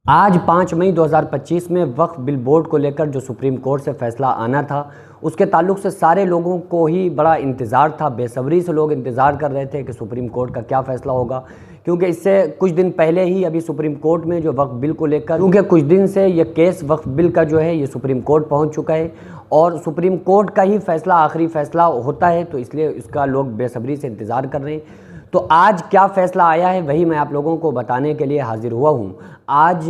आज 5 मई 2025 में वक्फ bill board को लेकर जो सुप्रीम कोर्ट से फैसला आना था, उसके ताल्लुक से सारे लोगों को ही बड़ा इंतज़ार था। बेसब्री से लोग इंतज़ार कर रहे थे कि सुप्रीम कोर्ट का क्या फ़ैसला होगा, क्योंकि इससे कुछ दिन पहले ही अभी सुप्रीम कोर्ट में जो वक्फ बिल को लेकर, क्योंकि कुछ दिन से ये केस वक्फ बिल का जो है ये सुप्रीम कोर्ट पहुँच चुका है और सुप्रीम कोर्ट का ही फ़ैसला आखिरी फ़ैसला होता है, तो इसलिए इसका लोग बेसब्री से इंतज़ार कर रहे हैं। तो आज क्या फ़ैसला आया है वही मैं आप लोगों को बताने के लिए हाजिर हुआ हूँ। आज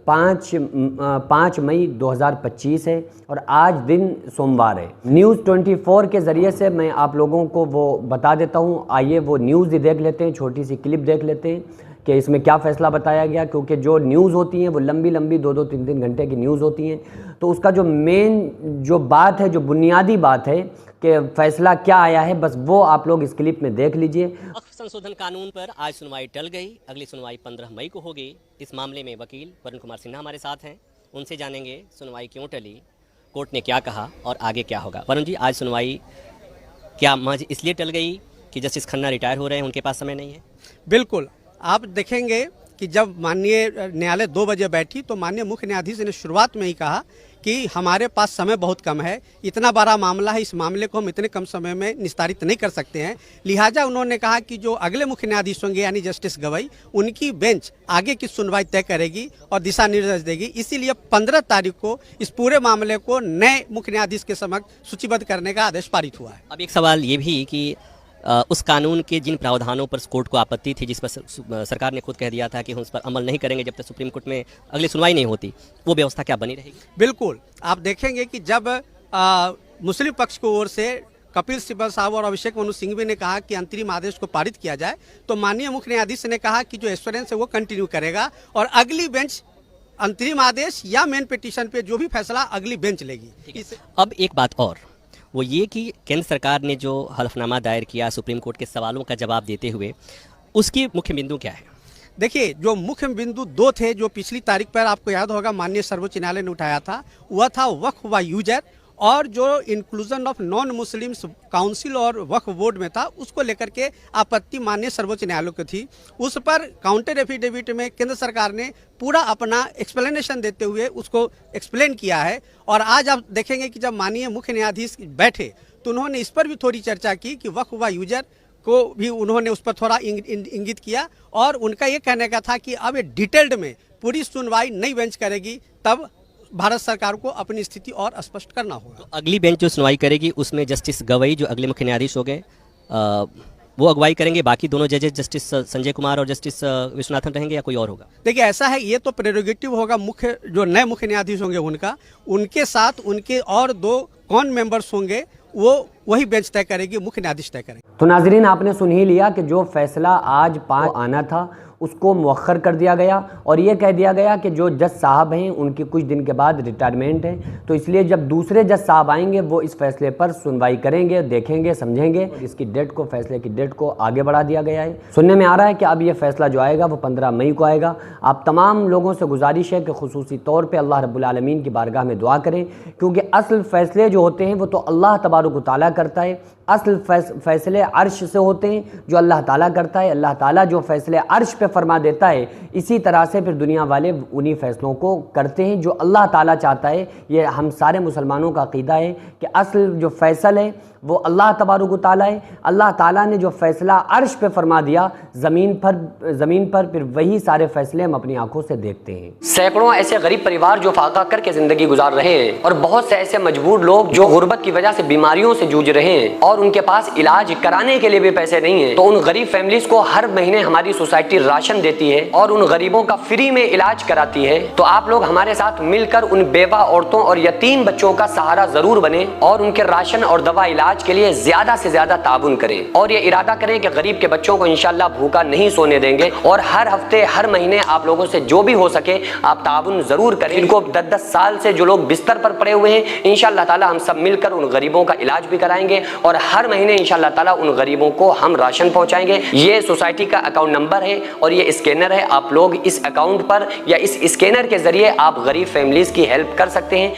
5 मई 2025 है और आज दिन सोमवार है। न्यूज़ 24 के ज़रिए से मैं आप लोगों को वो बता देता हूँ। आइए वो न्यूज़ ही देख लेते हैं, छोटी सी क्लिप देख लेते हैं कि इसमें क्या फ़ैसला बताया गया, क्योंकि जो न्यूज़ होती हैं वो लंबी लंबी 2-2 3-3 घंटे की न्यूज़ होती हैं। तो उसका जो मेन जो बात है, जो बुनियादी बात है कि फ़ैसला क्या आया है, बस वो आप लोग इस क्लिप में देख लीजिए। वक्फ संशोधन कानून पर आज सुनवाई टल गई। अगली सुनवाई 15 मई को होगी। इस मामले में वकील वरुण कुमार सिन्हा हमारे साथ हैं, उनसे जानेंगे सुनवाई क्यों टली, कोर्ट ने क्या कहा और आगे क्या होगा। वरुण जी, आज सुनवाई क्या महज इसलिए टल गई कि जस्टिस खन्ना रिटायर हो रहे हैं, उनके पास समय नहीं है? बिल्कुल, आप देखेंगे कि जब माननीय न्यायालय 2 बजे बैठी तो माननीय मुख्य न्यायाधीश ने शुरुआत में ही कहा कि हमारे पास समय बहुत कम है, इतना बड़ा मामला है, इस मामले को हम इतने कम समय में निस्तारित नहीं कर सकते हैं। लिहाजा उन्होंने कहा कि जो अगले मुख्य न्यायाधीश होंगे यानी जस्टिस गवई, उनकी बेंच आगे की सुनवाई तय करेगी और दिशा निर्देश देगी। इसीलिए 15 तारीख को इस पूरे मामले को नए मुख्य न्यायाधीश के समक्ष सूचीबद्ध करने का आदेश पारित हुआ है। अब एक सवाल ये भी कि उस कानून के जिन प्रावधानों पर कोर्ट को आपत्ति थी, जिस पर सरकार ने खुद कह दिया था कि हम उस पर अमल नहीं करेंगे जब तक सुप्रीम कोर्ट में अगली सुनवाई नहीं होती, वो व्यवस्था क्या बनी रहेगी? बिल्कुल, आप देखेंगे कि जब मुस्लिम पक्ष की ओर से कपिल सिब्बल साहब और अभिषेक मनु सिंघवी ने कहा कि अंतरिम आदेश को पारित किया जाए, तो माननीय मुख्य न्यायाधीश ने कहा कि जो एश्योरेंस है वो कंटिन्यू करेगा और अगली बेंच अंतरिम आदेश या मेन पिटीशन पे जो भी फैसला अगली बेंच लेगी। अब एक बात और, वो ये कि केंद्र सरकार ने जो हलफनामा दायर किया सुप्रीम कोर्ट के सवालों का जवाब देते हुए, उसकी मुख्य बिंदु क्या है? देखिए, जो मुख्य बिंदु 2 थे जो पिछली तारीख पर आपको याद होगा माननीय सर्वोच्च न्यायालय ने उठाया था, वह था वक्फ व यूजर और जो inclusion of non Muslims council और वक्फ बोर्ड में था, उसको लेकर के आपत्ति माननीय सर्वोच्च न्यायालय की थी। उस पर काउंटर एफिडेविट में केंद्र सरकार ने पूरा अपना एक्सप्लेनेशन देते हुए उसको एक्सप्लेन किया है। और आज आप देखेंगे कि जब माननीय मुख्य न्यायाधीश बैठे तो उन्होंने इस पर भी थोड़ी चर्चा की कि वक्फ व यूजर को भी उन्होंने उस पर थोड़ा इंगित किया और उनका ये कहने का था कि अब ये डिटेल्ड में पूरी सुनवाई नई बेंच करेगी, तब भारत सरकार को अपनी स्थिति और स्पष्ट करना होगा। तो अगली बेंच जो सुनवाई करेगी उसमें जस्टिस गवई जो अगले मुख्य न्यायाधीश हो गए वो अगुवाई करेंगे, बाकी दोनों जजेस जस्टिस संजय कुमार और जस्टिस विश्वनाथन रहेंगे या कोई और होगा? देखिए, ऐसा है, ये तो प्रेरोगेटिव होगा मुख्य जो नए मुख्य न्यायाधीश होंगे उनका, उनके साथ उनके और 2 कौन मेंबर्स होंगे वो वही बेंच तय करेगी, मुख्य न्यायाधीश तय करेंगे। तो नाजरीन, आपने सुन ही लिया कि जो फैसला आज 5 आना था उसको मुअख्खर कर दिया गया और ये कह दिया गया कि जो जज साहब हैं उनकी कुछ दिन के बाद रिटायरमेंट है, तो इसलिए जब दूसरे जज साहब आएंगे वो इस फैसले पर सुनवाई करेंगे, देखेंगे, समझेंगे। इसकी डेट को, फैसले की डेट को आगे बढ़ा दिया गया है। सुनने में आ रहा है कि अब ये फैसला जो आएगा वो 15 मई को आएगा। आप तमाम लोगों से गुजारिश है कि खुसूसी तौर पर अल्लाह रब्बुल आलमीन की बारगाह में दुआ करें, क्योंकि असल फैसले जो होते हैं वो तो अल्लाह तबारक व तआला करता है। असल फैसले अर्श से होते हैं जो अल्लाह ताला करता है। अल्लाह ताला जो फैसले अर्श पे फरमा देता है, इसी तरह से फिर दुनिया वाले उन्हीं फैसलों को करते हैं जो अल्लाह ताला चाहता है। ये हम सारे मुसलमानों का अक़ीदा है कि असल जो फैसल है वो अल्लाह तबारक व तआला है। अल्लाह ताला ने जो फ़ैसला अर्श पे फरमा दिया, ज़मीन पर फिर वही सारे फैसले हम अपनी आंखों से देखते हैं। सैकड़ों ऐसे गरीब परिवार जो फाका करके ज़िंदगी गुजार रहे हैं और बहुत से ऐसे मजबूर लोग जो गुर्बत की वजह से बीमारियों से जूझ रहे हैं और उनके पास इलाज कराने के लिए भी पैसे नहीं है, तो उन गरीब फैमिलीज को हर महीने हमारी सोसाइटी राशन देती है और उन गरीबों का फ्री में इलाज कराती है। तो आप लोग हमारे साथ मिलकर उन बेवा औरतों और यतीम बच्चों का सहारा जरूर बने और उनके राशन और दवा इलाज के लिए ज्यादा से ज्यादा ताबुन करें और ये इरादा करें कि गरीब के बच्चों को इंशाल्लाह भूखा नहीं सोने देंगे और हर हफ्ते, हर महीने आप लोगों से जो भी हो सके आप ताबुन जरूर करें। इनको 10-10 साल से जो लोग बिस्तर पर पड़े हुए हैं, इंशाल्लाह ताला हम सब मिलकर उन गरीबों का इलाज भी कराएंगे और हर महीने इंशाल्लाह ताला उन गरीबों को हम राशन पहुंचाएंगे। ये सोसाइटी का अकाउंट नंबर है और ये स्कैनर है। आप लोग इस अकाउंट पर या इस स्कैनर के जरिए आप गरीब फैमिलीज की हेल्प कर सकते हैं।